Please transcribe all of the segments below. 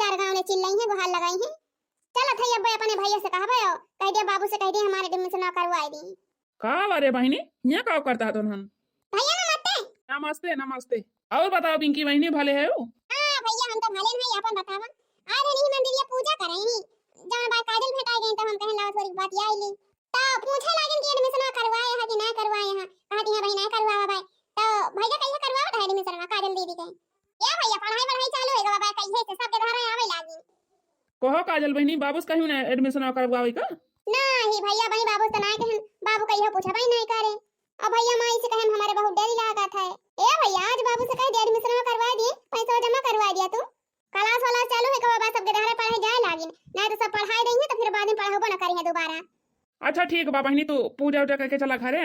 चार गांव ने चिल्लाई है, गुहार लगाई है। चल थई अब अपने भैया से कहबे और कह दे बाबू से कह दे हमारे एडमिशन करवाई दी। का बारे बहनी यहाँ का करता है तुम? भैया नमस्ते। नमस्ते नमस्ते। और बताओ पिंकी बहनी भले है हो? हां भैया हम तो भले नहीं, अपन बतावा। आज नहीं मंदिरिया पूजा कराई जहां बाय काजल भेटाई गई तो हम कहन लाओ थोड़ी बात आईली तो पूछे लागन कि एडमिशन करवाए है कि ना करवाए है। कहती है भाई ना करवावा भाई। तो भैया कहिए करवावा है एडमिशन काजल दीदी के। या भैया पढ़ाई चलू है बाबा कहिए से सब के घर आवे लागी। कहो काजल बहनी बाबू कहीं ना एडमिशन करवावे का? नहीं भैया भाई बाबू तो ना कहन, बाबू कहिए पूछा भाई नहीं करे। अब भैया माई से कहन हमारे बहुत देरी लगा था। ए भैया आज बाबू से कह दे एडमिशन करवा दिए, पैसा जमा करवा दिया तू। क्लास वाला चालू है बाबा सब के घर पढ़ाई जाए लागी, नहीं तो सब पढ़ाई देंगे तो फिर बाद में पढ़ाबो ना करी है दोबारा। अच्छा ठीक बा बहनी, तो पूजा उजा करके चला घरे।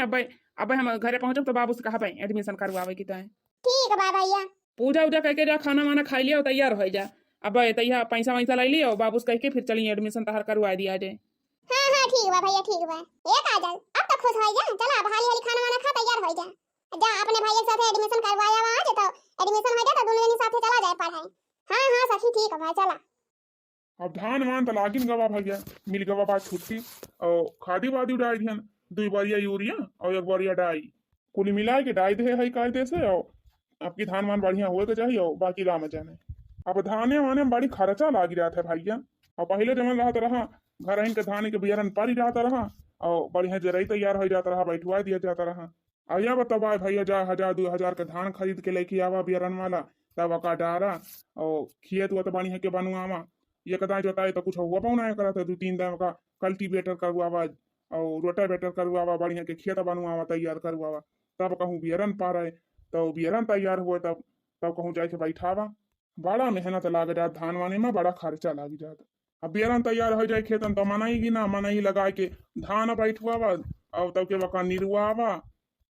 अब हम घरे पहुंचब तो बाबू से कहा भाई एडमिशन करवावे की ताए। ठीक बा भैया। पूजा उजा करके जा खाना वाना खा लिया और तैयार हो जा। अब तैयार पैसा वैसा ले लिया और बाबू से कह के फिर चलिए एडमिशन तहार करवा दिया जाए। हां ठीक बा भैया ठीक बा। ए काजल अब तो खुश हो जा, चला अब हाली हाली खाना वाना खा तैयार हो जा। जा अपने भैया के साथ एडमिशन करवाया आज तो एडमिशन हो जा तो दोनों जने साथ चला जाए पढ़ाई। हां सखी ठीक है भाई चला। अब धान मान तो लागिन गवा भैया, मिल गवा बात छुट्टी और खादी वादी उड़ाई ध्यान 2 बारिया यूरिया और 1 बारिया डाई कुल मिला के डाई दे है कायदे से। और आपकी धान मान बढ़िया हुए तो चाहिए और बाकी राम जाने। अब धाने वाने में बड़ी खर्चा लाग रहा था भैया। और पहले जमन रहता रहा घर के धान के बियरन पारी जाता रहा और बढ़िया जरई तैयार हो जाता रहा, बैठवा दिया जाता रहा। आया बतावा भैया जा 1000-2000 के धान खरीद के लेके आवा बियरन वाला, तब अका डारा और खेत हुआ तो बढ़िया के बनुआवा। ये कदा जोताई तो कुछ हुआ पाऊना करा था 2-3 दिन का कल्टीवेटर करवावा और रोटावेटर करवावा, बढ़िया के खेत बनुआवा तैयार करवावा। तब कहूँ बियरन पा रहे तो बियरन तैयार हुआ तब कहूँ जाके बैठावा। बड़ा मेहनत लाग जात धान वाने में, बड़ा खर्चा लाग जाता। अब बियरन तैयार हो जाए खेतन तो मनाई ना मनाई लगा के धान बैठवावा और तब के वका निरुआवा।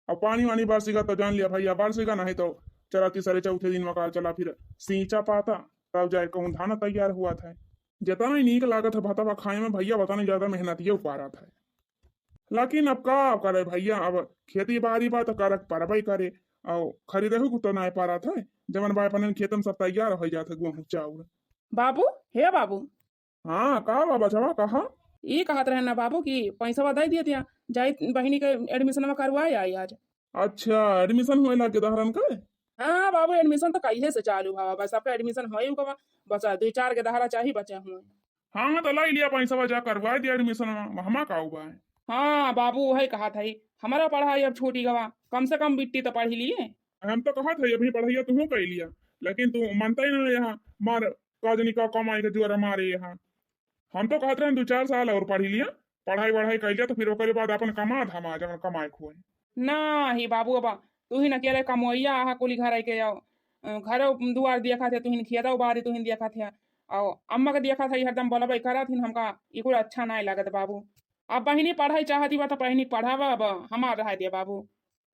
और पानी वानी बरसेगा तो जान लिया भैया बरसेगा, नहीं तो चला तीसरे चौथे दिन मका चला फिर सींचा पाता तब जाए कहूँ धान तैयार हुआ था। जितना ही नीक लागत है भतवा खाए में भैया बताने ज्यादा मेहनत ये पा रहा था। लेकिन अब का करे भैया, अब खेती बाड़ी बा तो करक परबई करे और खरीदे तो नहीं पा रहा था। जमन बाय अपन खेतन सब तैयार हो जाता गेहूँ चाउर। बाबू हे बाबू। हाँ का बाबा छवा कहा ये कहत रहे ना बाबू की पैसा दे दिया था जाए बहनी के एडमिशन करवाए आई आज। अच्छा एडमिशन हुए लगे दहरन का? हाँ बाबू एडमिशन तो कहिए से चालू हुआ, बस आपका एडमिशन हो बस 2-4 के दहारा चाहिए बचे हुए। हाँ तो लाई लिया पैसा जा करवा दिया एडमिशन हमा का हुआ है। हाँ बाबू वही कहा था हमारा पढ़ाई अब छूटी गवा, कम से कम बिट्टी तो पढ़ लिए। हम तो कहा था अभी पढ़ाइया तू कर लिया, लेकिन तू मानता ही नहीं यहाँ मार काजनी का कमाई के जोर मारे यहाँ। हम तो कहते रहे 2-4 साल और पढ़ी लिया, पढ़ाई वढ़ाई कर लिया तो फिर ओकरे बाद अपन कमा धमा जब कमाए खोए ना ही बाबू। अब तू ही न अकेले कमोइया आहा कुली घर के जाओ घर दुआर दिया खाते तुहिन खेता बारी तुहिन दिया खाते और अम्मा के दिया था हरदम बोला करा थी हमका इको अच्छा नहीं लागत बाबू। अब बहनी पढ़ाई चाहती बा तो बहनी पढ़ावा, अब हमार रह दिया बाबू।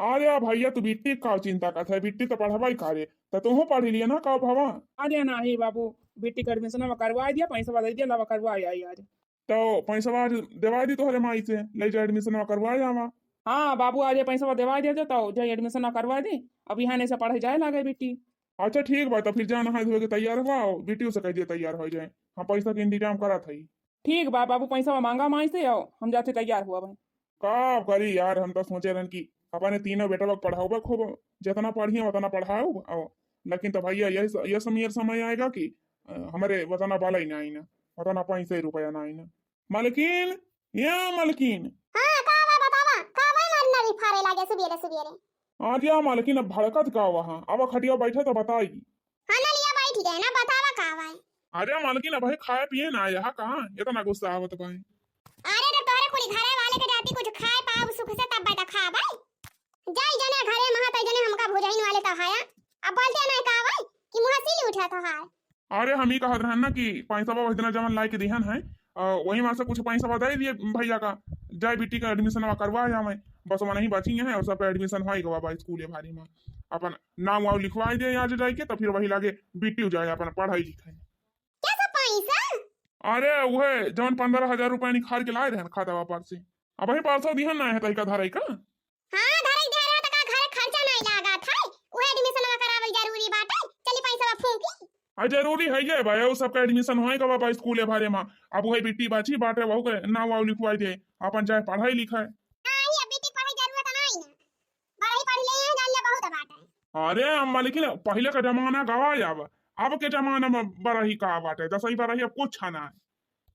अरे भैया तू बिट्टी का चिंता करता है, बिट्टी तो पढ़वाई करे तो तू पढ़ी लिया ना का भवा। अरे ना ही बाबू बिट्टी का एडमिशन करवा दिया, पैसा दे दिया लवा करवा आई आज। तो पैसा देवा दी तोहरे माई से ले जा एडमिशन करवा जावा। हाँ बाबू आज पैसा देवा दिया तो जो एडमिशन करवा दी, अब यहाँ से पढ़ाई जाए लगे बेटी। अच्छा ठीक बा तो फिर जा नहा धोए के तैयार हुआ बेटियों से कह दिए तैयार हो जाए, हम पैसा के इंतजाम करा था। ठीक बा बाबू पैसा मांगा माई से आओ हम जाते तैयार हुआ भाई। का करी यार, हम तो सोचे रहन की अपने तीनों बेटा लोग पढ़ाओ खूब, जितना पढ़िए उतना पढ़ाओ। लेकिन तो भैया ये समय आएगा कि हमारे वतना वाला ही नहीं ना, वतना पैसे रुपया नहीं ना। मलकिन या मलकिन हां का बा बतावा का भाई मारना भी फारे लागे सुबेरे। आज या मलकिन अब भड़कत का वहां अब खटिया बैठे तो बताई। हां ना लिया बैठ गए ना बतावा का भाई। अरे मलकिन अब खाए पिए ना यहाँ कहाँ इतना गुस्सा आवत भाई। अरे तो तोरे कुली घरे वाले के जाती कुछ खाए पाओ सुख से तब बैठा खा भाई। जाई जने घरे महा तई जने हमका भुजाइन वाले तो हाया अब बोलते ना का भाई कि मुंह सिली उठा तो हाय। अरे हम ही कहत रहन ना कि पैसा बाबा इतना जमन लाई के दिहन है वही वहां से कुछ पैसा दे दिए भैया का, जाए बेटी का एडमिशन करवा जाए बस वहाँ नहीं बची है और सब एडमिशन हो गवा स्कूल भारी में अपन नाम वाव लिखवाई दे आज जाए के तो फिर वही लागे बेटी जाए अपन पढ़ाई लिखाई। क्या सब पैसा? अरे वह जवन 15,000 रुपया निकाल के लाए रहे खाता वापस से, अब वही 500 दिहन ना है तरीका धाराई का। हां धरई दे रहा त का घर खर्चा नहीं लागा था, वो एडमिशन करावल जरूरी बाटे, चली पैसा फूंकी। जरूरी है ये भाई वो सबका एडमिशन होएगा बाबा स्कूल भरे में। अब वही बिट्टी बाची बाटे वहू के नाम वाव लिखवाई दे अपन चाहे पढ़ाई लिखाई। नहीं अब बेटी पढ़ाई जरूरत नहीं ना, बड़ा ही पढ़ ले हैं, जान ले बहुत बात है। अरे अम्मा लेकिन पहले का जमाना गवा अब के जमाना में बड़ा ही का बाटे दसई बड़ा ही अब कुछ छाना है।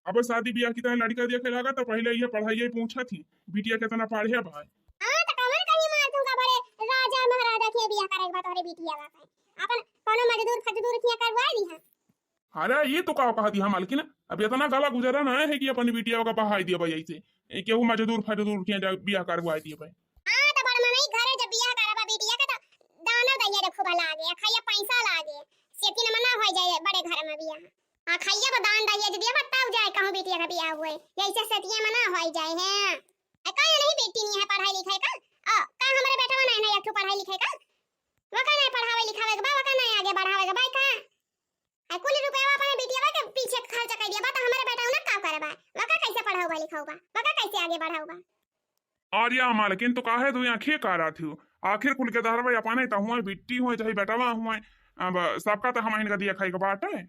अब शादी ब्याह की तरह लड़का देखे लगा तो पहले ये पढ़ाई पूछा थी बिटिया कितना पढ़े भाई। हां तो कमर कहीं मार दूंगा बड़े राजा महाराजा के बियाह करे बात तोरे बिटिया का अपन कोनो मजदूर फजदूर किया करवा दी हां। अरे ये तो का कहा दिया मालकिन अब इतना गला गुजरा ना है कि अपनी बिटिया का पढ़ाई दिया भाई ऐसे केहू मजदूर फजदूर किया बियाह करवा दिए भाई। हां तो बड़ मने घरे जब बियाह करबा बिटिया का तो दाना दैया रे खूब लागे खाया पैसा लागे सेती न मना हो जाए बड़े घर में बियाह। हां खाइया पर दान दैया जे दिया बताओ जाए कहूं बिटिया का बियाह हुए ऐसे सेतिया मना हो जाए हैं। कहीं नहीं बेटी नहीं है पढ़ाई लिखाई का का हमारे बेटा नहीं है एक पढ़ाई लिखाई का वो का नहीं पढ़ावे लिखावे के बाबा का नहीं आगे बढ़ावे के भाई का है कुल रुपया अपने बिटिया के पीछे खर्च कर दिया बता हमारे बेटा उन्हें का करे बा वो का कैसे पढ़ाऊगा लिखाऊगा वो का कैसे आगे बढ़ाऊगा। और या मालकिन तो काहे तू आंखें का रहा थी आखिर कुल के दहरवा अपने तो हुआ बिट्टी हुए चाहे बेटावा हुए अब सबका तो हम इनका दिया खाई का बाट है।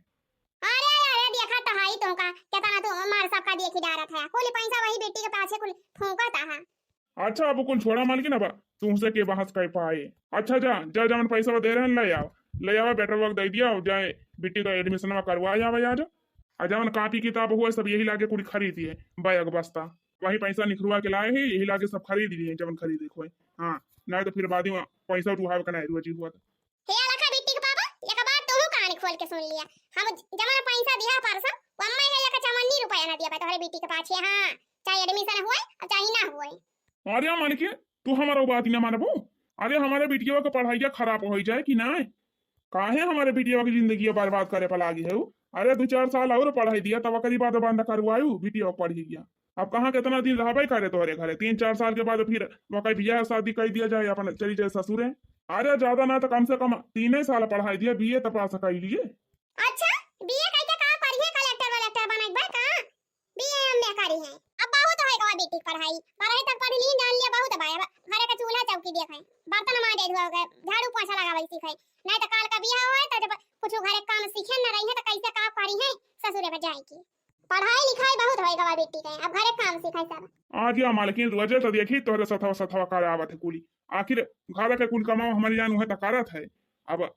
अरे अरे देखा तो हाई तो का कितना तो मार सबका देखी जा रहा था कुल पैसा वही बेटी के पाछे कुल फूंका था। अच्छा अब कुल छोड़ा मालकिन अब तुमसे के बहस कर पाए। अच्छा जा जा जमन पैसा दे रहे ले आओ बेटा वक्त दे दिया जाए बिट्टी का एडमिशन में करवा जावे आज जमन कापी किताब हुआ सब यही लागे कुल खरीदिए बैग बस्ता वही पैसा निखरवा के लाए ही यही लागे सब खरीद लिए जमन खरीदे खोए। हाँ नहीं तो फिर बाद में पैसा उठावे का नहीं रुचि हुआ हे लखा बिट्टी के पापा एक बात तो कहानी खोल के सुन लिया हम जमा पैसा दिया परसों वो अम्मा है एक 54 रुपया ना दिया तोहरे बेटी के पाछे। हां चाहे एडमिशन हुए और चाहे ना हुए। अरे मालिक तू हमारा बात ना मानबो। अरे हमारे बिटिया के पढ़ाई खराब हो जाए कि ना काहे हमारे बिटिया की जिंदगी बर्बाद करे पर लागी है। अरे 2-4 साल और पढ़ाई दिया तब करीब बंद करवायु बिटिया पढ़ी गया अब कहाँ कितना दिन रहा करे तोहरे घरे 3-4 साल के बाद फिर वही बियाह शादी कर दिया जाए अपन चली जाए ससुरे। अरे ज्यादा ना तो कम से कम 3 साल पढ़ाई दिया बीए तो पास कर लिए। अच्छा बीए कैसे का पढ़िए कलेक्टर वलेक्टर बनक बा का बीए में करी है अब बहुत होएगा बेटी पढ़ाई 12वीं तक पढ़ ली जान लिया बहुत भाई घरे का चूल्हा चौकी देखे बर्तन मांजे धोए झाड़ू पोछा लगावे सीखे नहीं तो काल का बियाह होए तो जब कुछ घरे काम सीखे न रही है तो कैसे का करी है ससुरे पे जाए की पढ़ाई लिखाई बहुत होएगा बेटी के अब घरे काम सीखे सब। आज या मालकिन रोजे तो देखी तोहरे सथवा सथवा करे आवत है कुली आखिर घर के कुल कमाओ हमारी जान हुए तो करत है। अब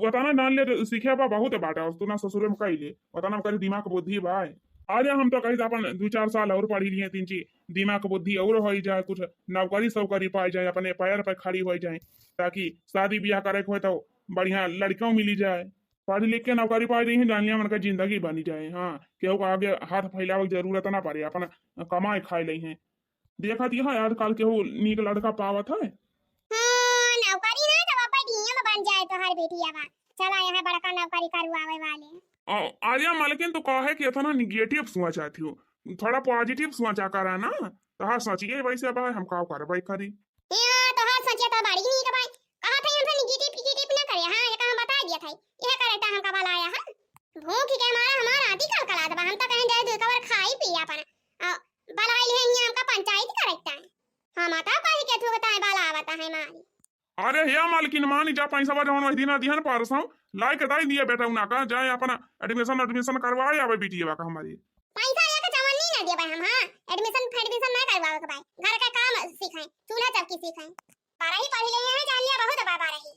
बताना डाल ले सीखे बा बहुत बाटा तू ना ससुरे में कही ले बताना करी दिमाग बुद्धि भाई। आज हम तो कही अपन 2-4 साल और पढ़ी लिए 3 दिमाग बुद्धि और हो जाए कुछ नौकरी सौकरी पाई जाए अपने पैर पर खड़ी हो जाए ताकि शादी ब्याह करे हो तो बढ़िया लड़कियों मिली जाए पढ़ लिख के नौकरी पाई रही है जान लिया मन का जिंदगी बनी जाए। हाँ केहू का आगे हाथ फैलावे की जरूरत ना पड़े अपन कमाए खाए ली है देखा थी। हाँ आजकल केहू नीक लड़का पावत है। हां नौकरी ना तो बाबा डीएम बन जाए तो हर बेटी आवा चला यहाँ बड़का नौकरी करवावे वाले। आलिया मालकिन तो कहे कि इतना निगेटिव सोचा थी थोड़ा पॉजिटिव सोचा करा ना तो हाँ सोचिए वैसे भाई हम का करवाई करी हां तो हां सोचिए तो बड़ी नहीं भाई कहा था हम निगेटिव ना करे। हां ये काम बता दिया था यह करता हम का वाला आया है भूख के मारा हमारा आदि कल कला दबा हम तो कहीं जाए दो कवर खाई पी अपन बलाई ले यहाँ हमका पंचायत करता है हां माता पाई के ठोकता है बाला आवता है मारी। अरे हे मालकिन मानी जा पैसा बजा वही दिना दिहन पारसों लाई के दाई दिए बेटा उना का जाए अपना एडमिशन करवाए आवे बिटिया का हमारी पैसा एक चवन्नी ना दे भाई हम। हां एडमिशन ना करवावे के भाई घर का काम सिखाएं चूल्हा चौकी सिखाएं पढ़ाई पढ़ ले हैं जान लिया बहुत बाबा रही।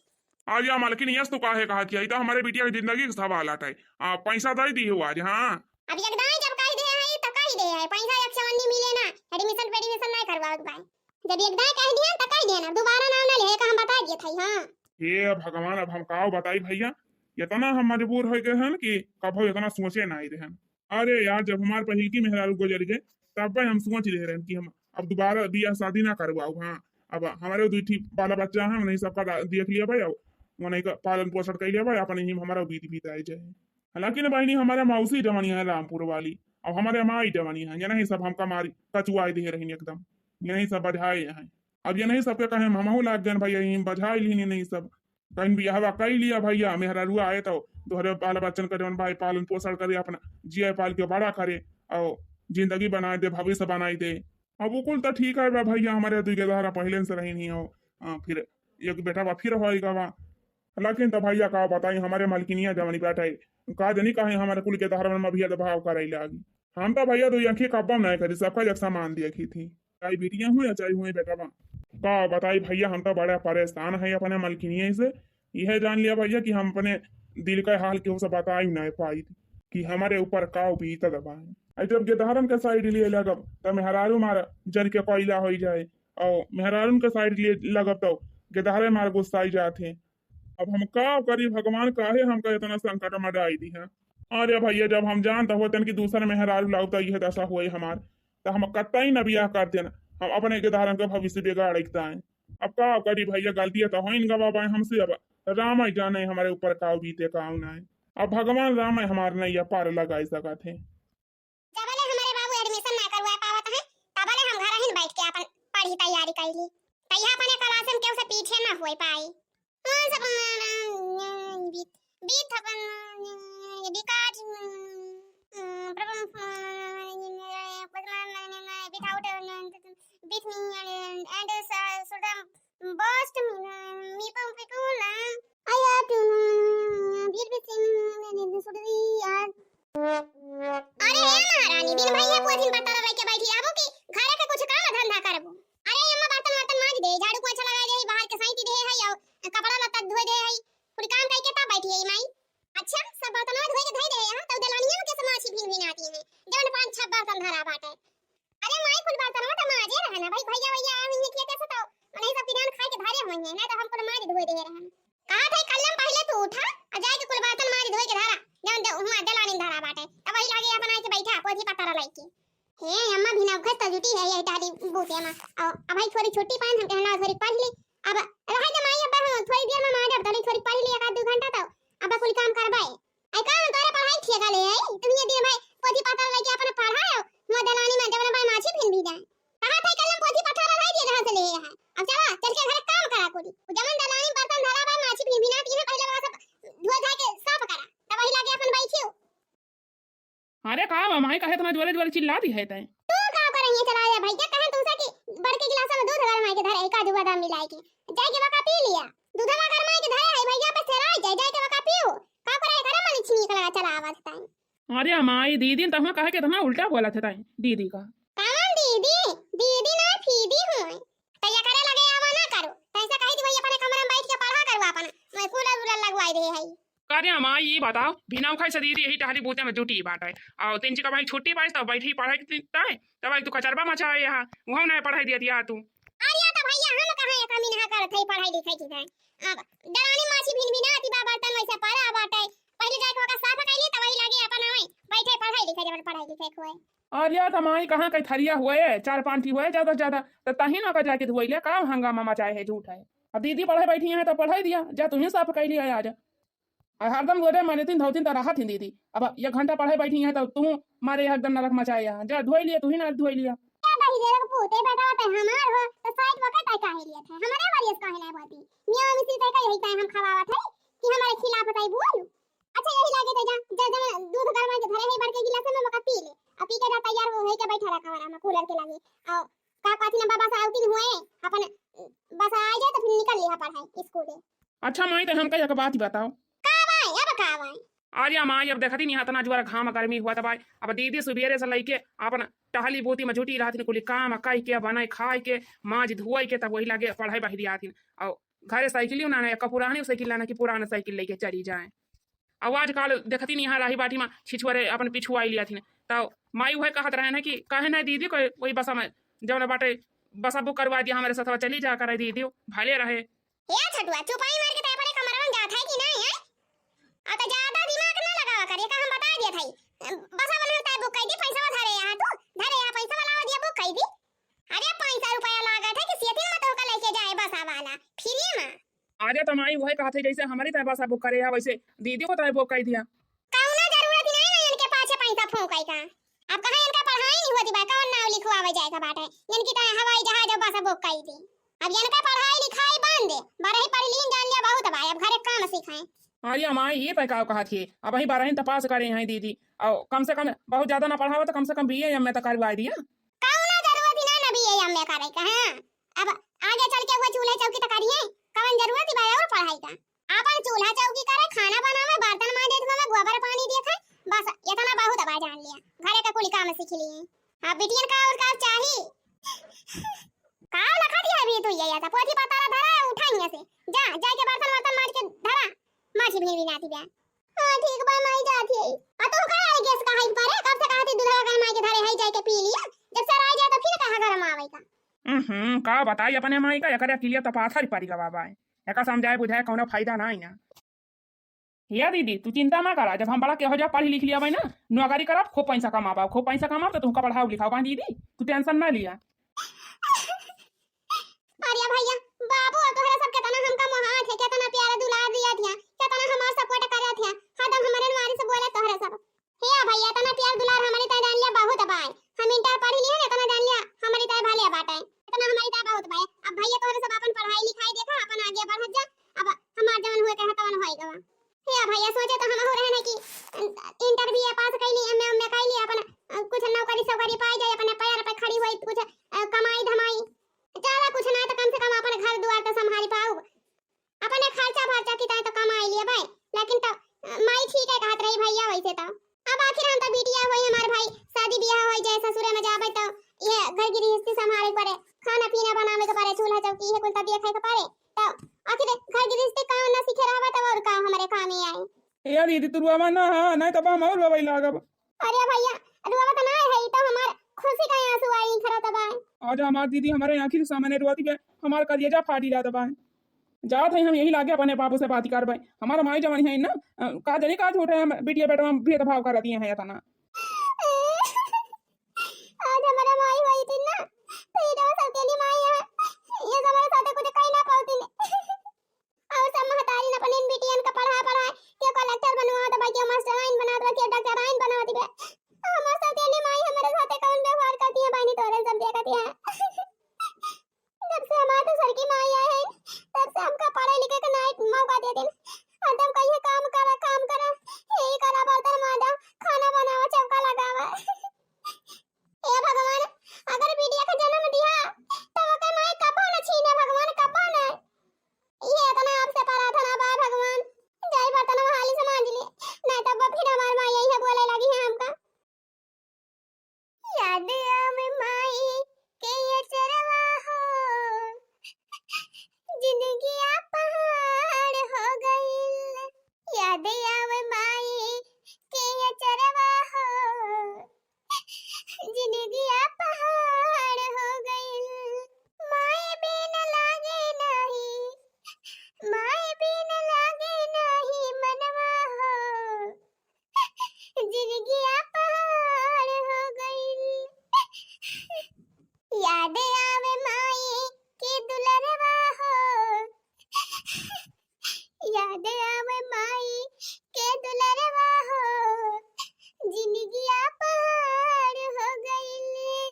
आज या मालकिन यस तो काहे कहा कि तो हमारे बिटिया की जिंदगी का सवाल आता है पैसा दे दी हो आज। हाँ अब एकदम जब कह दे है तो कह दे है पैसा एक चवन्नी मिले ना एडमिशन ना करवावे के भाई जब एकदम कह दिया तो कह देना दोबारा नाम ना ले का हम बता दिए थे। हां हे भगवान अब हम काओ बताई भैया इतना हम मजबूर हो गए हैं कि कभो इतना सोचे ना ही रहन। अरे यार जब हमारे पहिल की मेहरारू गुजर गए तब हम सोच रहे हैं कि हम अब दोबारा बियाह शादी ना करवाओ। हाँ अब हमारे 2 बाला बच्चा है उन्हें सबका देख लिया भाई उन्हें का पालन पोषण कर लिया भाई अपने ही हमारा बीत आए जाए। हालांकि ना बहनी हमारे मौसी जवानी है रामपुर वाली अब हमारे माई जवानी है ये नहीं सब हमका मारी कचुआई दे रही एकदम ये नहीं सब बधाए हैं। अब ये नहीं सबके कहे हमहू लाग गए भैया बधाई ली नहीं सब कहीं भी हवा कर लिया भैया मेहरारुआ आए तो तोहरे बाल बच्चन करे भाई पालन पोषण करे अपना जिया पाल के बड़ा करे और जिंदगी बनाए दे भविष्य बनाई दे। अब वो कुल तो ठीक है भैया हमारे 2 के द्वारा पहले से रही नहीं हो फिर एक बेटा फिर होगा लेकिन तो भैया का बताई हमारे मालकिनिया जवानी बैठे का जनी कहे हमारे कुल के धारा में भैया भाव करे लागी। हम तो भैया दो आंखें कब्बा नहीं करी सबका एक सामान देखी थी चाहे बेटियां हुई या चाहे हुए बेटा का बताई भैया हम तो बड़ा परेशान है अपने मालकिनिया से। यह जान लिया भैया कि हम अपने दिल का हाल केहू से बता ही नहीं पाई थी कि हमारे ऊपर का बीत दबाए। जब गिरधारन के साइड लिए लगब तो मेहरारू मार जन के कोयला हो जाए और मेहरारून के साइड लिए लगब तो गिरधारे मार गुस्साई जाते। अब हम का करी भगवान काहे हमका इतना संकट में डाई दी है। अरे भैया जब हम जानता होते कि दूसरे मेहरारू लगता यह दशा हुई हमार तो हम कतई न बियाह करते न हम अपने गिरधारन का भविष्य बिगाड़ है। अब का करी भैया गलतियां तो हो गवाए हमसे। अब राम ही जाने हमारे ऊपर का बीते का ना है। अब भगवान राम हमारे नैया पार लगा सका थे। जबले हमारे बाबू एडमिशन ना करवा पावत है तबले हम घर ही बैठ के अपन पढ़ी तैयारी कैली तैया अपने क्लास में केहू से पीछे ना होई पाई। कौन सब बीत बीत अपन विकास without with me and should burst me picula I have to beat with him should be अरे महारानी दिन भैया पोथिन पत्ता लेके बैठी आबो कि घरे के कुछ काम धंधा करबो। अरे अम्मा बर्तन वर्तन मांज दे झाड़ू पोछा लगा दे बाहर के साइती दे है और कपड़ा लत्ता धोए दे है पूरी काम करके ता बैठी है माई। अच्छा सब बर्तन धोए के धोए दे हां तो दलानियों के समाची भी आती है जवन 5-6 बर्तन धरा बाटे। अरे माई कुल बर्तन तो माजे रहना भाई भैया भैया हमने किया कैसे तो नहीं सब पिरान खा के धारे होंगे ना तो हमको माज धोए दे रहन। कहा था कलम पहले तू उठा और जाके कुल बर्तन माज धोए के धारा जवन दे हुआ दलानी धारा बाटे तब वही लागे अपन आके बैठा पोथी पत्ता लाइकी हे अम्मा बिना उखस तो जुटी है ये टाली बूते में अब भाई थोड़ी छोटी पान हम कहना थोड़ी पढ़ ली अब रहा जे माई अब हम थोड़ी देर में मार अब थोड़ी पढ़ ली 1-2 घंटा तो अब कुल काम करबाए आई काम तोरे पढ़ाई ठेका ले आई तुम ये दिन भाई पोथी पत्ता लाइके अपन पढ़ाओ मो दलानी में जवन भाई माछी फिन भी जाए कहा था कलम पोथी पत्ता लाई दे रहा से ले है। अब चला चल के घर काम करा कोली जवन दलानी बर्तन धरा भाई माछी फिन भी ना तीन पहले वाला सब धो धा के साफ करा तब वही लागे अपन बैठियो। अरे का माई कहे इतना जोरे जोरे चिल्लाती है तै तू का करेंगे चलाया भैया कहे तुमसे कि बड़के गिलास में दूध गरमाई के धरे काजू बादाम मिलाई के जाके वका पी लिया दूधवा गरमाई के धरे है भैया पे सेराई जाके वका पियो का करे करे मन छिनी कला चला आवाज ताई। अरे माई दीदी तो हम कहे के इतना उल्टा बोला थे ताई दीदी का कौन दीदी दीदी ना फीदी हूं तैया करे लगे आवा ना करो पैसा कहि दी भैया अपने कमरे में बैठ के पढ़ा करो अपन मैं कूलर उलर लगवाई दे है। अरे माई ये बताओ बिना खाई से दीदी यही टहली बूते में जुटी बात है और 3 का भाई छुट्टी पाई तो बैठी पढ़ाई ताई तब तू कचरबा मचा है यहाँ वहां नहीं पढ़ाई दिया दिया तू। अरे तो भैया हम कहां कमी ना कर थई पढ़ाई लिखाई की है अब दलानी माछी भिन भी ना आती बा बर्तन वैसे पड़ा बाटे पहले जाके वका साफ कैली तब वही लागे अपन होई बैठे पढ़ाई लिखाई जब पढ़ाई लिखाई होए। अरे तो माई कहां कई थरिया हुए 4-5 थी हुए ज्यादा तो तही ना का जाके धोइले का हंगामा मचाए है झूठ है। अब दीदी पढ़ाई बैठी है तो पढ़ाई दिया जा तुम्हें साफ कैली है आज हरदम गोरे मैंने 3 तो रहा थी दीदी अब 1 घंटा पढ़ाई बैठी है तो तू मारे एकदम नरक मचाए यहाँ जा धोई लिया तू ही ना धोई लिया भाई जरा पूते बताओ तो हमार हो तो साइड वक्त काहे लिए थे हमारे वारियस काहे नहीं बाती मियां मिसी तय का यही टाइम हम खवावा थे कि हमारे खिलाफ बताई बोलू। अच्छा यही लागे तो जा दूध गरमा के धरे है बड़के गिलास में मका पी ले अब पी के जा तैयार हो के बैठा रहा कमरा में कूलर के लागे और का काथी ना बाबा से आउटिंग हुए अपन बस आ जाए तो फिर निकल लिया पढ़ाई स्कूल। अच्छा माई तो हम कह बात ही बताओ अब का भाई अरे माई अब देखती नहीं इतना जुआरा घाम गर्मी हुआ था भाई अब दीदी सुबेरे से लेके अपन टहली बोती में जुटी रहती कुली काम कई के बनाई खाई के माज धोई के तब वही लगे पढ़ाई बही आती और घरे साइकिल ना पुरानी साइकिल लाना कि पुराना साइकिल लेके चली जाए। अब आजकल देखती नहीं यहाँ राही बाटी में छिछुआरे अपन पिछुआई लिया थी तो माई वह कहत रहे ना कि कहे ना दीदी को वही बसा में जब बाटे बसा बुक करवा दिया हमारे साथ चली जा कर दीदी भले रहे छटुआ चुपाई मार के अपने कमरा में जात है कि नहीं है अब ज्यादा दिमाग ना लगावा करे का हम बता दिया था बसा बनता है बुक कर दी पैसा धरे यहां तो धरे यहां पैसा वाला दिया बुक कर दी। अरे 500 रुपया लागत है कि सेटिंग में तो का लेके जाए बसा वाला फ्री में। अरे तो माई वही कहते जैसे हमारी तरह बसा बुक करे है वैसे दीदी को तो बुक कर दिया कौनो जरूरत नहीं है इनके पाछे पैसा फूंकाई का अब कहां इनका पढ़ाई नहीं होती बा कौन नाम लिखवावे जाएगा बाटे इनकी तो हवाई जहाज बसा बुक कर दी अब इनका पढ़ाई लिखाई बंद बारह ही पढ़ लीन जान लिया बहुत भाई अब घरे काम सिखाएं। अरे माई ये पैका कहा थी अब वही 12 तपास करे हैं दीदी और कम से कम बहुत ज्यादा ना पढ़ावा तो कम से कम बीए में तो करवा दिया कौनो जरूरत ही ना बीए में करे का हां अब आगे चल के वो चूल्हे चौकी तक करिए कौन जरूरत ही भाई और पढ़ाई का आपन चूल्हा चौकी करे, खाना बनावे, बर्तन मांजे, धोवे, गोबर पानी देखे, बस इतना बहुत बा जान लिया। घरे का कुल काम सीख लिए। हां बिटियन का और का चाहिए। का लखा दिया अभी तू ये था पोथी पतारा धरा उठा यहां से। जा जाके बर्तन वर्तन मार के धरा। माछी भी नाती बे। हां ठीक बा माई जाती है। आ तो का आई गैस का हाई पर कब से कहती दूल्हा का माई के धरे है जाके पी लिया। जब सर आ जाए तो फिर कहां गरम आवे का। का बताई अपने माई का एकरे किलिया तो पाथर पड़ी का बाबा है। एका समझाए बुझाए कोनो फायदा ना ना। या दीदी तू चिंता ना करा, जब हम बड़ा के हो जा पढ़ी लिख लिया भाई ना नौकरी करब, खूब पैसा कमाबा, खूब पैसा कमाब तो तुमका पढ़ाओ लिखाओ बा दीदी, तू टेंशन ना लिया। अरे भैया बाबू तोहरा सब केतना हमका मोहात है, केतना प्यारा दुलार दिया थिया, केतना हमार सपोर्ट करत थिया, हदम हमरे मारी से बोले तोहरा सब। हे भैया तना प्यार दुलार हमारी ता जान लिया बहुत बाय। हम इंटर पढ़ी लिए ना तना जान लिया हमारी ता भाले बाटे। इतना हमारी ता बहुत बाय। अब भैया तोहरा सब अपन पढ़ाई लिखाई देखा, अपन आगे बढ़त जा। अब हमार जवन हुए कहे तवन होएगा। हे भैया सोचे तो हम हो रहे ना कि इंटर भी पास कैली, एमए कैली, अपन कुछ नौकरी सौकरी पाई जाए, अपने पैर पे खड़ी होई, कुछ कमाई धमाई ज्यादा कुछ ना तो कम से कम अपन घर द्वार तो संभाली पाऊ, अपने खर्चा भर्चा की तो कमाई लिए भाई। लेकिन तो माई ठीक है कहत रही भैया वैसे तो। अब आखिर हम तो बिटिया होई हमार भाई, शादी ब्याह होई जाए, ससुरे में जाबे तो ये घर की गृहस्थी संभाले पड़े, खाना पीना बनावे के पड़े, चूल्हा चौकी है कुल तो देखे के पड़े। तो आखिर घर की गृहस्थी काम ना सीखे रहबे तो और काम हमारे काम ही आए। यार दीदी तू रुआ ना नहीं तो हम और रोवे लागब। अरे भैया रुआ तो ना है तो हमार खुशी का आंसू आई खरा तबाय। आज हमार दीदी हमारे आखिर सामने रोती है, हमार कलेजा फाटी जाता बा। जात है हम यही लागे अपने बाबू से बात कर भाई, हमारा माई जवानी है ना का जनी का छोटे हम बेटिया बेटा हम भेदभाव कर दिए हैं तना। आज हमारा माई हुई थी ना तो ये तो सब तेरी माई है, ये हमारे साथ कुछ कहीं ना पाती ने। और सब महतारी ने अपने बेटियन का पढ़ा के कलेक्टर बनवा दे भाई, के मास्टराइन बना दे, के डॉक्टराइन बना दे। हमारे साथ तेरी माई हमारे साथ कौन व्यवहार करती है बहनी तोरे सब देखती है। जब से हमारे तो सर की माई आए हैं तब से हमका पढ़े लिखे का नाइट मौका देते हैं। हरदम कहिए काम करा यही करा, बर्तन मांजा, खाना बनावा, चौका लगावा। ए भगवान अगर बिटिया का जन्म दिया तो ओके माई कबो न छीने भगवान, कबो न। ये इतना आपसे प्रार्थना बा भगवान, जाई बर्तन हाली से मांज ले, नहीं तो फिर हमार माई यही बोले लगी है हमका। याद आवे माई के ये चरवा हो, जिंदगी पहाड़ हो गइल। याद आवे माई के ये चरवा हो, जिंदगी पहाड़ हो गइल। माई बिन लागे नहीं, माई बिन लागे नहीं मनवा हो, जिंदगी पहाड़ हो गइल। याद आवे माई के दुलरवा हो, याद आवे माई के दुलरवा हो, जिंदगी पहाड़ हो गइल।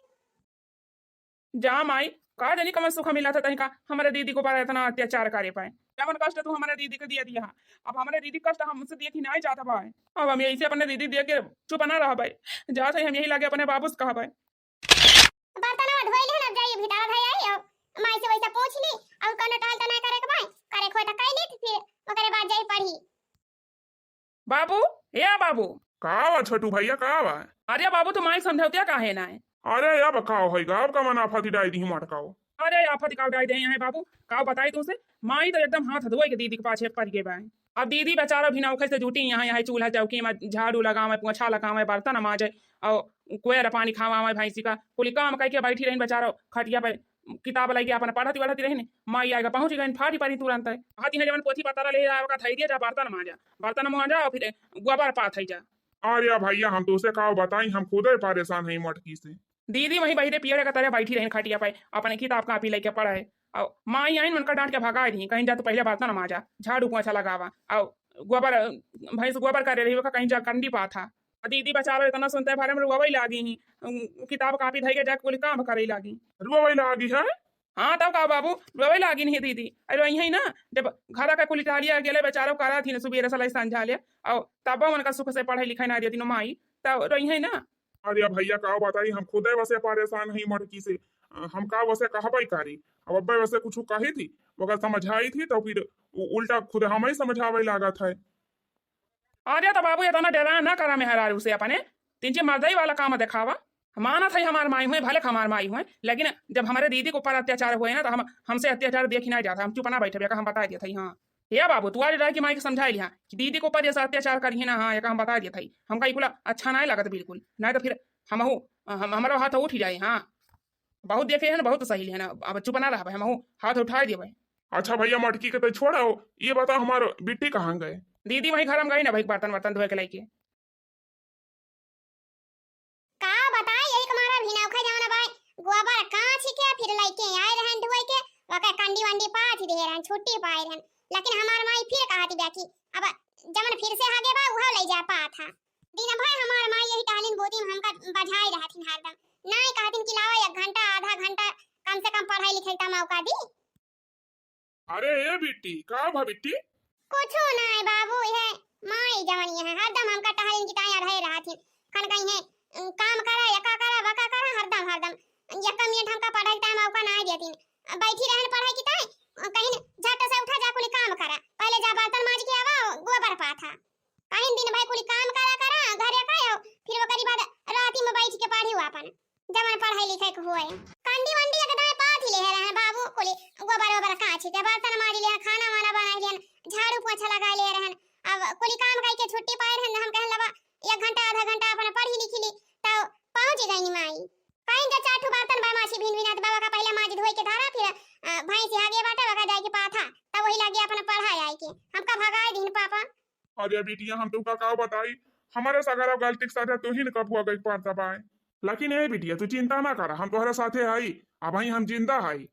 जा माई का जनी कमर सुख मिला था तनिका हमारे दीदी को पर इतना अत्याचार करे पाए, जवन कष्ट तू हमारे दीदी को दिया दिया। अब हमारे दीदी कष्ट हमसे देख ही नहीं जाता भाई। अब हम यही से अपने दीदी देख के चुप ना रह भाई, जा सही हम यही लागे अपने बाबू से कहा भाई। बर्तनवा धोइले ना जाइए भीतर धई आई और माई से वैसा पूछ ली और कने टाल त ना करे के भाई, करे खोटा कैली फिर ओकरे बाद जाई पढ़ी। बाबू या बाबू का बा छोटू भैया का बा? अरे बाबू तुम माई समझौतिया काहे ना है? अरे या बकाओ है गाव का मना फाती डाई दी मटकाओ। अरे आफत का डाई दे हैं बाबू, का बताई तुमसे माई तो एकदम हाथ धोए के दीदी के पाछे पड़ गए बा। अब दीदी बेचारा भी नौखे से जुटी यहाँ चूल्हा चौकी में झाड़ू लगावे, पोछा लगावे, बर्तन माजे और कुएर पानी खावा भैंसी का कुल काम करके बैठी रही बेचारा खटिया पे किताब लगे अपन पढ़ती बढ़ती रही। माई आएगा पहुंच गई फाटी पारी तुरंत है हाथी है जवन पोथी पतारा ले जाएगा थई दिया जा बर्तन मांजा और फिर गोबर पाथ जा। अरे भैया हम तो उसे का बताई, हम खुद ही परेशान है मटकी से। दीदी वही बहिरे पियरे का तरह बैठी रही खटिया पे अपने किताब कापी लेके पढ़े और माई आई उनका डांट के भगा दी, कहीं जा तो पहले बर्तन मांजा, झाड़ू पोछा लगावा और गोबर भैंस गोबर करे रही कहीं जा कंडी पा था। दीदी बेचारा इतना सुनते बारे में रुआई लागी ही, किताब कापी धई के जाके कुल काम करे लागी। रुआई लागी है? हाँ तब का बाबू रुआई लागी नहीं दीदी। अरे यही ना जब घर का कुल इटालिया गेले बेचारो करा थी सुबह सलाई संझा ले और तब उनका सुख से पढ़ाई लिखाई ना देती माई तब यही ना। अरे भैया का बताई, हम खुद ही बसे परेशान है मटकी से। हम का वैसे कहबई कारी। अब अब्बे वैसे कुछ कही थी, अगर समझाई थी तो फिर उल्टा खुद हम ही समझावे लागत है। अरे तो बाबू ये तो ना डरा ना करा मेहरारू से अपने तीन मर्दई वाला काम दिखावा। माना था हमारे माई हुए भले हमारे माई हुए, लेकिन जब हमारे दीदी के ऊपर अत्याचार हुए ना तो हम हमसे अत्याचार देख ही नहीं जाता, हम चुप ना बैठे हम बता दिए थे। हाँ ये बाबू तू आज की माई के समझाई लिया कि दीदी के ऊपर जैसा अत्याचार करिए ना, हाँ एक हम बता दिए थे हमका कुल अच्छा नहीं लगता बिल्कुल, नहीं तो फिर हमारा हाथ उठ ही जाए। हाँ बहुत देखे है ना, बहुत सही है ना, अब चुप ना रहा हम हाथ उठा दिए। अच्छा भैया मटकी के तो छोड़ो, ये बता हमारे बिट्टी कहाँ गए? दीदी वही घर में गई ना भाई, बर्तन वर्तन धोए के लाइके। का बताए यही तुम्हारा भी नौखा जाना भाई गोबर कहां छिके फिर लइके आए रहन धोए के ओके कंडी वंडी पाथ दे रहन छुट्टी पाए रहन, लेकिन हमार माई फिर कहती बाकी अब जमन फिर से आगे बा उहा ले जा पाथा दिन भाई हमार माई यही टालिन बोती में हमका बजाई रहथिन हरदम नहीं कहतिन कि लावा 1 घंटा आधा घंटा कम से कम पढ़ाई लिखाई का मौका दी। अरे ये बिट्टी का भा बिट्टी? कुछो नहीं बाबू ये माई जवानी है हरदम हमका टालिन की ताया रह रहथिन खन कहीं है काम करा या का करा वका करा हरदम हरदम 1 मिनट हमका पढ़ाई टाइम मौका नहीं देतिन, बैठी रहन पढ़ाई की ताई कहीं झट से उठा जा कुली काम करा पहले जा बर्तन मांज के आवा गोबर पाथा कहीं दिन भाई कुली काम करा घरे कायो फिर वो करी बाद राती में बैठ के पढ़ी अपन जमन पढ़ाई लिखाई के होए कंडी वंडी एकदम पाथ ले रहे बाबू कुली गोबर ओबर काची के बर्तन मारी ले खाना वाना बनाई ले झाड़ू पोछा लगा ले रहन अब कुली काम कई के छुट्टी पाए रहन हम कहन लबा 1 घंटा आधा घंटा अपन पढ़ी लिखी ली तो पहुंच गई माई कहीं के चाठू बर्तन बा मासी भिन भिनात बाबा का पहले माज धोई के धारा फिर भाई से आगे बाटा वगा जाए के पाथा तब वही लगे अपन पढ़ाई आई के हमका भगाए दिन पापा। अरे बिटिया हम तुमका का बताई, हमारे सगारा गलती के साथ तू ही न कब हुआ गई पार दबाए, लेकिन ए बिटिया तू चिंता ना करा, हम तोहरे साथे आई अब ही हम जिंदा आई।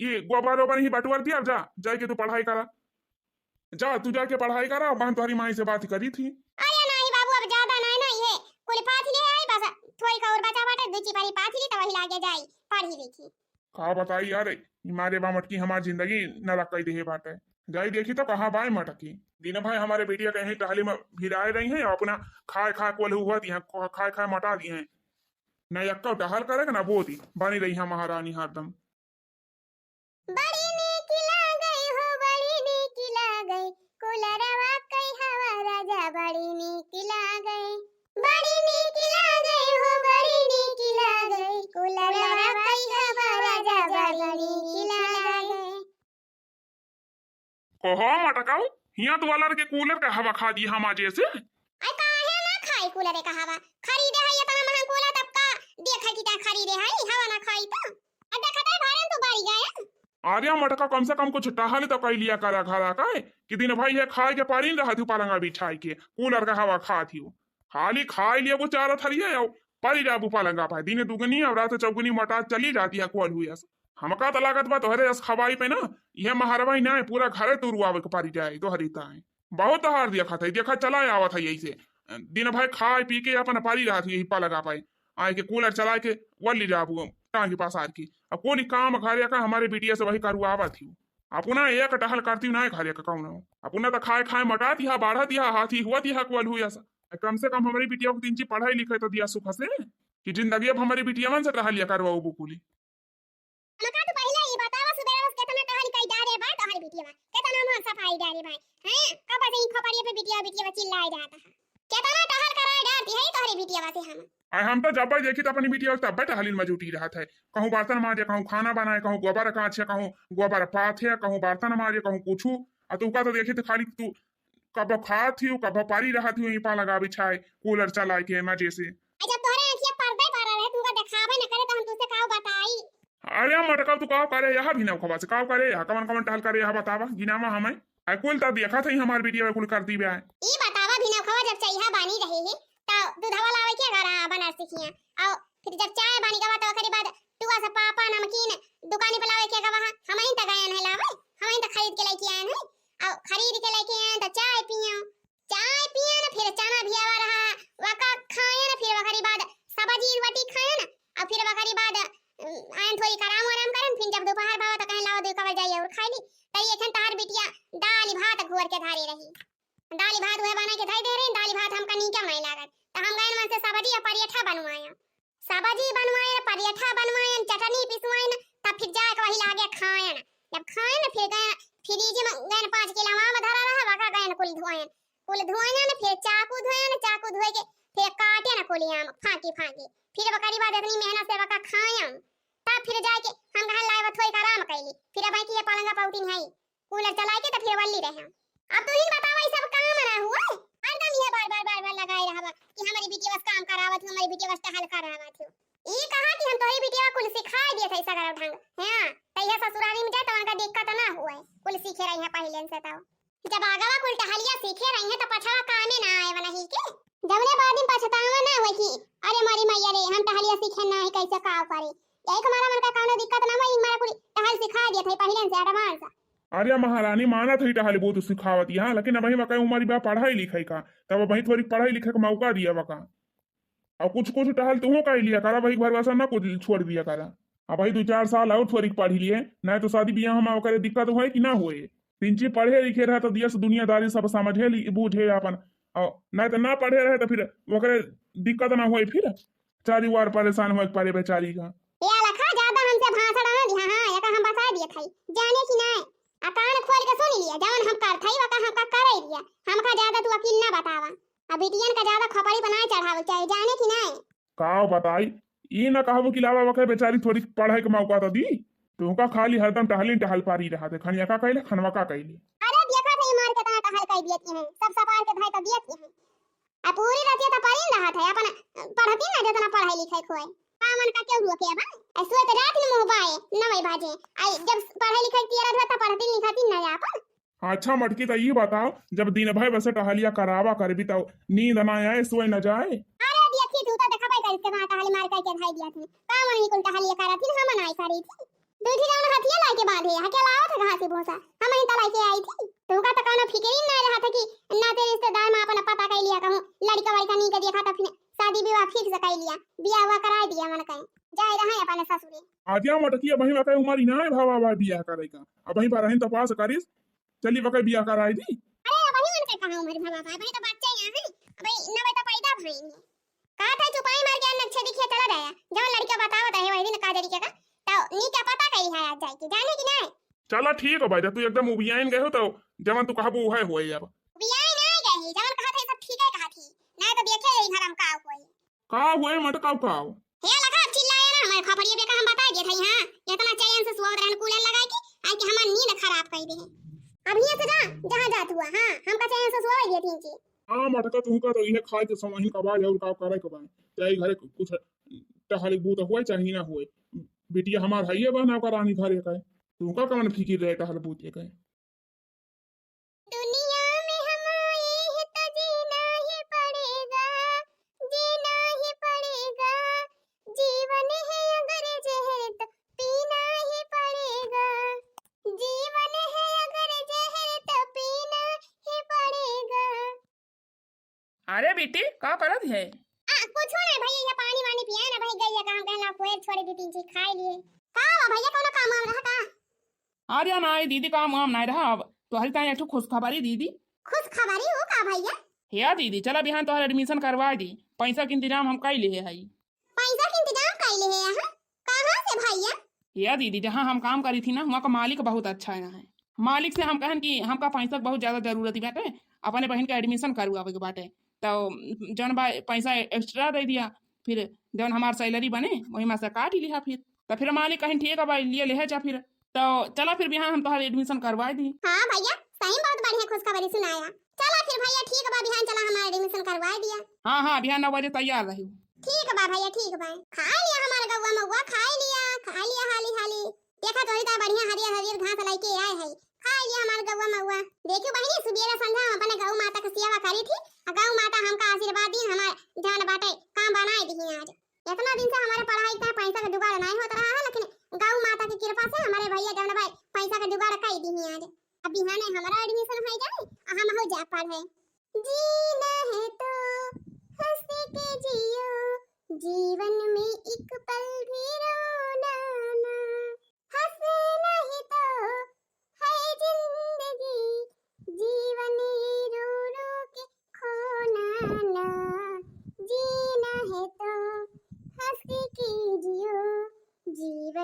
ये गोबर ओबर ही बटवर दिया, जा जाके तू पढ़ाई करा, जा तू जाके पढ़ाई करा। बहन तुम्हारी माई से बात करी थी। अरे नहीं बाबू अब ज्यादा नहीं ना ये कुल पाथ ले आई बस थोड़ी का और बचा बाटा दूची पारी पाथ ली तो वही लागे जाई पढ़ी लिखी। का बताई यार मारे बा मटकी हमारी जिंदगी नरक कई दे बाटे, जाई देखी तो कहाँ बाय मटकी। दिन भाई हमारे बेटिया कहीं टहली में भिराए रही हैं, अपना खाए खाए कोल हुआ दी खाए खाए मटा दी हैं, न यक्का टहल करेगा ना बोती बनी रही है महारानी हरदम। बड़ी नीक लागई हो बड़ी नीक लागई कुलरवा कई हवा राजा बड़ी नीक लागई बड़ी नीक लागई हो बड़ी नीक लागई कुलरवा कई हवा राजा बड़ी नीक लागई। कहो मटकाऊ हिया तो वाला के कूलर का हवा खा दी हम आज से। आई काहे ना खाई कूलर का हवा खरीदे है ये तना महंग कूलर तब का देखा कि ता खरीदे है हवा ना खाई तो अब देखा ता भारन तो बारी गया। अरे मटका कम से कम कुछ टहल तो कई लिया करा घरा का कि दिन भाई है खाए के पारी रहा थी पलंगा बिछाई के कूलर का हवा खा थी खाली खाए लिए वो चारा थलिए पारी जाबू पलंगा पाए दिन दुगनी और रात चौगुनी मटा चली जाती है कोल हुई हमका तो लागत बा तोहरे रस खवाई पे ना यह महारवा ना पूरा घरे तुरुआवे के पारी जाए तो हरीता है बहुत हार देखा था देखा चला आवा था यही से दिन भाई खाए पी के अपन पारी रहा थी यही पा लगा पाए आए के कूलर चला के वली जाबू के पास आर की अब कोई काम घरे का हमारे बिटिया से वही करुआवा थी अपना एक टहल करती ना घरे का कौन अपना तो खाए खाए मटा दिया बाढ़ा दिया हाथी हुआ दिया कोल हुआ कम से कम हमारी बिटिया को 3 पढ़ाई लिखाई तो दिया सुख से कि जिंदगी अब हमारी बिटिया मन से टहल लिया करवाओ बुकुली। मका तो पहले ही बतावा सुबह रोज केतना टहल कई डारे बा तोहर बिटिया केतना मन सफाई डारे भाई हैं कब से इन खपड़िए पे बिटिया चिल्लाए जाता है केतना टहल कराए डारती है तोहरी बिटिया से हम तो जब देखी तो अपनी बिटिया तब टहलिन में जुटी रहा था, कहूँ बर्तन माजे कहूँ खाना बनाए कहूँ गोबर काछे कहूँ गोबर पाथे कहूँ बर्तन माजे कहूँ कुछ तू का तो देखी तो खाली तू कब खा थी कब पारी रहा थी पा लगा बिछाए कूलर चलाए के मजे से। जब तोहरे आंखिया पर्दे पर रहे तू का दिखावे न करे तो हम तुझसे काऊ बताई। अरे मटका तू काव करे यहाँ भी ना खबा से काव करे यहाँ कमन कमन टहल करे यहाँ बतावा गिनामा हमें कुल तब देखा था हमारी बिटिया कुल करती भी आए ई बतावा भी ना खवा जब चाहिए बानी रही है तो दूधवा लावे के घर बना सीखिया और फिर जब चाय बानी का तो ओकरे बाद टुआ से पापा नमकीन दुकान पे लावे के का वहां हम ही त गए हैं लावे हम ही त खरीद के लेके आए हैं और खरीद के लेके आए तो चाय पियो ना फिर चना भी आवा रहा वका खाए ना फिर वकरी बाद सब्जी रोटी खाए ना और फिर वकरी बाद आए थोड़ी आराम करन फिर जब दोपहर भाव तो कहीं लावा दो कवर जाइए और खाई ली तई एखन तार बिटिया दाल भात घोर के धारी रही दाल भात हुए बना के धाई दे रहे दाल भात हमका नीचा नहीं लागत तो हम गए मन से सब्जी और पराठा बनवाया सब्जी बनवाए पराठा बनवाए चटनी पिसवाए तब फिर जाके वही लागे खाए जब खाए ना फिर गए फ्रिज में गए 5 किलो में धरा रहा वका गए कुल धोए ना फिर चाकू धोए के फिर काटे ना कुल आम फाकी फिर बकरी बाद इतनी मेहनत से वका खाए तब फिर जाके हम घर लाए थोड़ी आराम कैली फिर अब की पलंगा पौती है कूलर चला के तो फिर वल्ली रहे अब तू ही बतावा ये सब काम ना हुआ एकदम ये बार लगाए रहवा कि हमारी बेटी बस काम करावत हमारी बेटी बस टहल करावत ई कहा कि हम तोरी बेटी कुल सिखाई दिए थे सगर ढंग हां तैया ससुराली में जाए तो उनका दिक्कत ना हुआ कुल सीखे रही है पहले से तो जब आगवा कुल टहलिया सीखे रही है तो पछवा कामे ना आए वाला ही के जबने बाद में पछतावा ना होई कि अरे मारी मैया रे हम टहलिया सीखे ना है कैसे का करे एक हमारा मन का कोनो दिक्कत ना होई हमारा कुल टहल सिखा दिए थे पहले से एडवांस अरे महारानी माना थी टहल बहुत सिखावत यहाँ लेकिन अब वही उमारी बा पढ़ाई लिखाई का तब वही थोड़ी पढ़ाई लिखे का मौका दिया वका और कुछ टहल तुम का लिया करा भाई घर वैसा ना कुछ छोड़ दिया करा अब भाई 2-4 साल और थोड़ी पढ़ी लिए नहीं तो शादी ब्याह में करे दिक्कत हुए कि ना हुए पिंची पढ़े लिखे रहे तो दिया से दुनियादारी सब समझे बूझे अपन और नहीं तो ना पढ़े रहे तो फिर वो दिक्कत ना हुए फिर चारी वार परेशान हुए पारे बेचारी का ये लखा ज्यादा हमसे भाषण ना दिया हां ये का हम बता दिए थे जाने की नहीं कान खोल के सुन लिया जवन हम कर थई वका हम का करे दिया हमका ज्यादा तू अकेले ना बतावा अब बिटियन का ज्यादा खपड़ी बनाए चढ़ावे चाहिए जाने की नहीं काओ बताई ई ना कहबो कि लावा वके बेचारी थोड़ी पढ़ाई के मौका तो दी तुमका खाली हरदम टहल पारी रहा थे खनिया का कहले खनवा का कहले अरे देखा थे मार के ता टहल कह दिए हैं सब सपार के भाई तो दिए हैं आ पूरी रात तो पढ़ी रहा था अपन पढ़ती ना जितना पढ़ाई लिखाई खोए कामन का क्यों हुआ के बा ऐसो तो रात में मोबाइल न वही बाजे आई जब पढ़ाई लिखाई किया रहा था पढ़ती लिखाती ना अपन अच्छा मटकी तो ये बताओ जब दिन भर वैसे टहलिया करावा करबी तो नींद ना आए सोए न जाए अरे देखी तू तो देखा भाई करके वहां टहल मार करके भाई दिया थी कामन ही कुल टहलिया करा थी हम नहीं करी थी दूधी जान हथिया लाके बांधे हके लाओ था घास भोसा हम ही तलाई के आई थी तू का तो कोनो फिक्र ही ना रहा था कि ना तेरे रिश्तेदार में अपन पता कर लिया कहूं लड़का वड़का नहीं कर देखा तो फिर शादी विवाह फिक्स कर लिया बियाह हुआ करा दिया मन कहीं जाए रहे अपन ससुरे आजा मटकी वही वके उमरी ना भावा बा बियाह करे का अब वही पर रहन तपास करिस चली वके बियाह कराई दी अरे वही मन के कहा उमर भावा भाई तो बच्चे यहां है भाई नवे तो पैदा भई नहीं कहा था चुपाई मार के नक्शे दिखे चला गया जब लड़का बतावत है वही दिन का तरीके का तो नी क्या पता करी है आज जाए कि जाने की नहीं चला ठीक है भाई तू एकदम उबियाइन गए हो तो जवन तू कहबो है होए अब बियाह नहीं गई जवन कहा था सब ठीक है कहा थी नहीं तो देखे यही घर हम का कोई का हुए मटका का हे लगा चिल्लाया ना हमारे खपड़िए पे का हम बता दिए थे हां इतना चैन से सुहाग रहन कूलर लगाई के आई कि हमार नींद खराब कर दे अब ये से जा जहां जात हुआ हां हमका चैन से सुहाग दिए थी जी हां मटका तू का तो ये खाए के समहिन का बाज और का करे के बाय चाहे घरे कुछ टहल बूत हुए चाहे ना हुए बेटिया हमार हइए बना का रानी घरे का तू का कमन फिकिर रहे टहल बूत के दुनिया में हम आए हैं तो जीना ही पड़ेगा जीवन है अगर जहर तो पीना ही पड़ेगा जीवन है अगर जहर तो पीना ही पड़ेगा अरे बेटी का करत है कुछ नहीं भैया ये पानी वानी पिया ना भाई गई काम कहला कोई छोड़ी दी 3 चीज खाई लिए का भैया कोनो काम आम रहा का अरे ना दीदी काम वाम नहीं रहा अब तो हरी ताई एक खुशखबरी दीदी खुशखबरी हो का भैया या दीदी चला बिहान तोहर एडमिशन करवा दी पैसा के इंतजाम हम कर लिए है पैसा के इंतजाम कर ले है यहां कहां से भैया या दीदी जहाँ हम काम करी थी ना वहाँ का मालिक बहुत अच्छा है मालिक से हम कहन कि हमका पैसा के बहुत ज्यादा जरूरत बाटे अपने बहन के एडमिशन करवावे के बाटे तो जौन बा पैसा एक्स्ट्रा दे दिया फिर जौन हमार सैलरी बने वही में से काट लिया फिर तो फिर मालिक कहीं ठीक है भाई लिए ले जा फिर तो चला फिर बिहान हम तुम्हारे एडमिशन करवा दी हां भैया सही बहुत बढ़िया खुशखबरी सुनाया चला फिर भैया ठीक बा बिहान चला हमारा एडमिशन करवा दिया हाँ बिहान 9 बजे तैयार रही ठीक बा भैया ठीक बा खा लिया हमारा गौवा मौवा खा लिया हाली देखा तो इतना बढ़िया हरियर घास लेके आए है खा लिया हमारा गौवा मौवा देखियो बहनी सुबेरा संध्या हम अपने गौ माता की सेवा करी थी गौ माता हमका आशीर्वाद दी हमार जान बाटे काम बनाए दी आज इतना दिन से हमारे पढ़ाई का पैसा का जुगाड़ नहीं होता रहा है लेकिन गौ माता की कृपा से हमारे भैया जान भाई पैसा का जुगाड़ कर दी आज अब बिहाने हमारा एडमिशन हो जाए हम हो जा पढ़े जीना है तो हंस के जियो जीवन में एक पल भी रोना ना हंसना ही तो है जिंदगी जीवन रो रो के खोना ना जीना है तो हंस के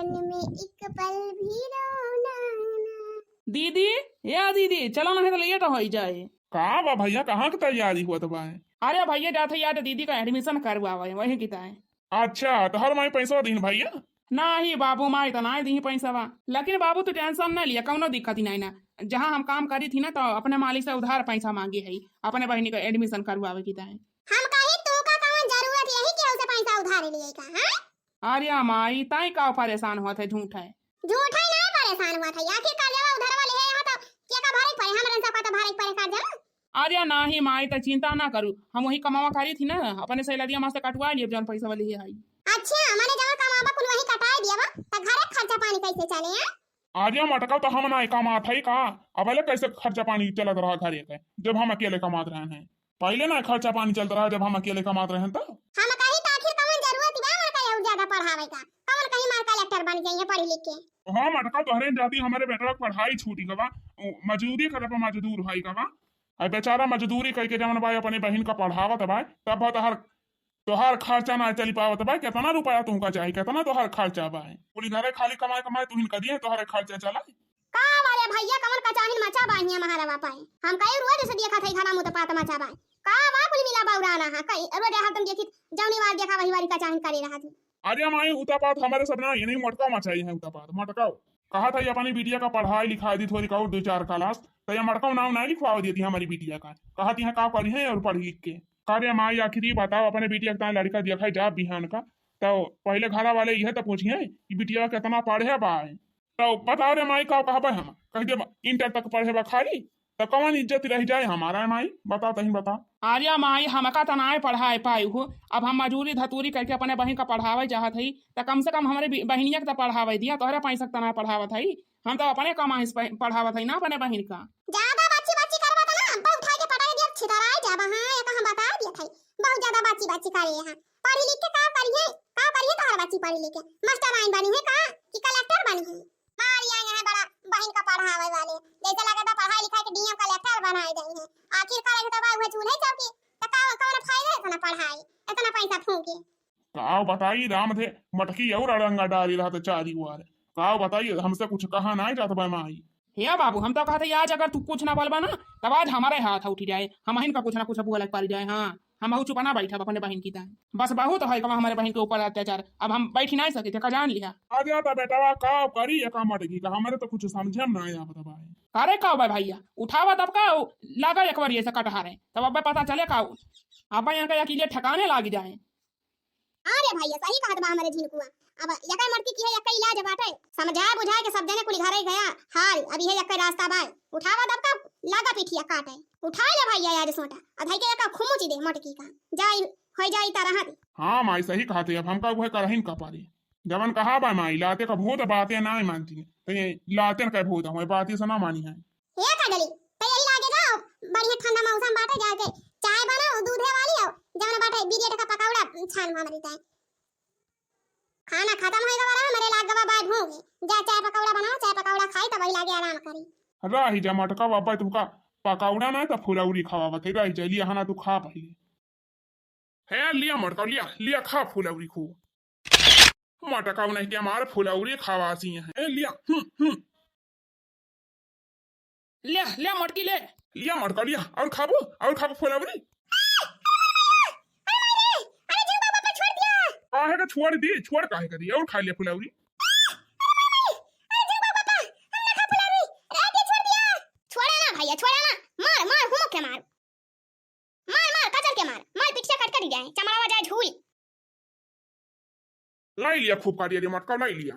मन में एक पल भी रोना ना। दीदी या दीदी चलो ना, तो लेट हो जाए। कहाँ बा भैया, कहाँ की तैयारी हुआ बा? अरे भैया जाते यार दीदी का एडमिशन करवावे वही की है। अच्छा तो हर माई पैसा दीन भैया? नहीं बाबू माई तो नहीं दी पैसा बा, लेकिन बाबू तो टेंशन नहीं लिया, कौनो दिक्कत ही नहीं ना। जहाँ हम काम करी थी ना तो अपने मालिक से उधार पैसा मांगी है अपने बहनी का एडमिशन करवावे की है। हम कहे तू का कौन जरूरत यही के उसे पैसा उधार लिए का हैं? अरे माई ताई का परेशान हुआ थे, झूठ है। झूठ है नहीं परेशान हुआ था, आखिर कर्जा उधार वाले है यहाँ तो के का भारी पड़े हमरन सब का तो भारी पड़े कर्जा। अरे नहीं माई तो चिंता ना करू, हम वही कमावा करी थी ना, अपने सैलरिया माँ से कटवा लिए जौन पैसा वाली है। अच्छा माने जमा कमावा कुल वही कटाए दिया बा त घरे खर्चा पानी कैसे चले हैं? आर्या मटका तो हम ना कमात है का, अब अलग कैसे खर्चा पानी चलत रहा घरे के जब हम अकेले कमात रहे हैं? पहले ना खर्चा पानी चलता रहा जब हम अकेले कमात रहे हैं। तो हम कही त आखिर कौन जरूरत बा मार का ज्यादा पढ़ावे का, कौन कहीं मार कलेक्टर बन जाइए पढ़ लिख के। हाँ मटका तोहरे जाती हमारे बेटा की पढ़ाई छूटी गवा, मजदूरी करे पर मजदूर भाई गवा। अब बेचारा मजदूरी करके जवन भाई अपने बहन का पढ़ावत भाई, तब तोहर खर्चा ना चल पावत भाई। कितना रुपया तुमका चाहिए, कितना तोहर खर्चा भाई? पूरी घरे खाली कमाए कमाए तुहिन करिए तोहरे खर्चा चला का वाले भैया कमर का चाहिन मचा बाहिया महारावा पाए। हम कई रोज से देखा थे घरा मुत पात मचा बाय का वा कुल मिला बाउराना हा कई रोज हम देखी जवनी वार देखा वही वारी का चाहिन करे रहा थी। अरे माई उतापात हमारे सब ना ये नहीं मटका मचाई है उतापात मटकाओ। कहा था ये अपनी बिटिया का पढ़ाई लिखाई दी थोड़ी कहूँ 2-4 क्लास, तो ये मटका नाम नहीं लिखवा दी थी हमारी बिटिया का। कहा थी का पढ़ी है और पढ़ लिख के कार्य माई आखिर ही बताओ अपने बिटिया का लड़का देखा है जा बिहान का, तो पहले घरा वाले यह तो पूछिए कि बिटिया कितना पढ़े बाय, तो बताओ रे माई का कहा हम कह जब इंटर तक पढ़े बा खाली तो कौन इज्जत रह जाए हमारा? माई बताओ तही बताओ। आर्या माई हमका तो ना पढ़ाए पाई हो, अब हम मजूरी धतूरी करके अपने बहन का पढ़ावे चाहत है, तो कम से कम हमारे बहनिया के तो पढ़ावे दिया, तोहरे पैसा तो ना पढ़ावत है। हम तो अपने कमाई से पढ़ावत है ना अपने बहन का। ज्यादा बाची करवा त ना हम उठा के पटाई दिया छितराई जाबा हां ये का हम बता दिया थे बहुत ज्यादा बाची करे यहां। पढ़ी लिख के का करिए तोहर बच्ची पढ़ी लिख के मास्टर आइन बनी है का कि कलेक्टर बनी है? मारिया है बड़ा बहन का पढ़ावे वाले जैसे लगता पढ़ाई लिखाई के डीएम कलेक्टर बनाए गए हैं। आखिर करे तो बाबू चूल्हे चौकी त कौन फायदा इतना पढ़ाई इतना पैसा फूके। काव बताइए राम थे मटकी और अड़ंगा डाली रहा तो चारी वार। काव बताइए हमसे कुछ कहा नहीं जाता भाई माई। हे बाबू हम तो कहते आज अगर तू कुछ ना बोलबा ना तब आज हमारे हाथ उठ जाए, हम इनका कुछ ना कुछ बोल पा जाए। हाँ हम बहुत चुपना बैठा अपने बहन की तरह, बस बहुत है कमा हमारे बहन के ऊपर अत्याचार, अब हम बैठ नहीं सके थे का जान लिया। आ जाता बेटा काव करी एक मटकी का हमारे तो कुछ समझे में नहीं आता भाई। अरे का भैया उठावा तब का लगा एक बार ऐसा कटहा रहे तब अब पता चले का अब यहाँ का अकेले ठकाने लाग जाए। अरे भैया सही कहत बा हमरे झिनकुआ, अब यका मटकी की है यका इलाज बाटे समझा बुझा के सब जने कुल घरे गया हाल अब ये यका रास्ता बाय उठावा दब का लागा पिठिया काटे उठा ले भैया यार सोटा अधई के यका खुमुची दे मटकी का जाई हो जाई तरह। हाँ माई सही कहते अब हमका वो करहिन का पारी जवन कहा बा माई लाते का भूत बातें नहीं मानती तो ये लाते का भूत है बातें से ना मानी है। हे कजली तो यही लागे जाओ बढ़िया ठंडा मौसम बाटे जाके चाय बनाओ दूधे वाली हो जवन बाटे बिरिया का पकौड़ा छान हमारी ताई खाना खत्म होएगा वाला मेरे लाग गवा बाद होंगे जा चाय पकौड़ा बनाओ चाय पकौड़ा खाई तब वही लागे आराम करी। रही जा मटका बाबा तुमका पकौड़ा ना तो फुलौरी खावा थे रही जा लिया हना तू खा पहले है लिया मटका लिया लिया खा फुलौरी खो मटका नहीं के हमारे फुलौरी खावासी है लिया ले ले मटकी ले लिया मटका लिया और खाबो फुलौरी काहे का छोड़ दी छोड़ काहे का दी और खा लिया फुलौरी। छोड़ा ना भैया छोड़ा ना मार मार हुमक के मार मार मार कचर के मार मार पीठ से कट कर जाए चमड़ावा जाए झूल। लाई लिया खूब काटिया मटका लाई लिया।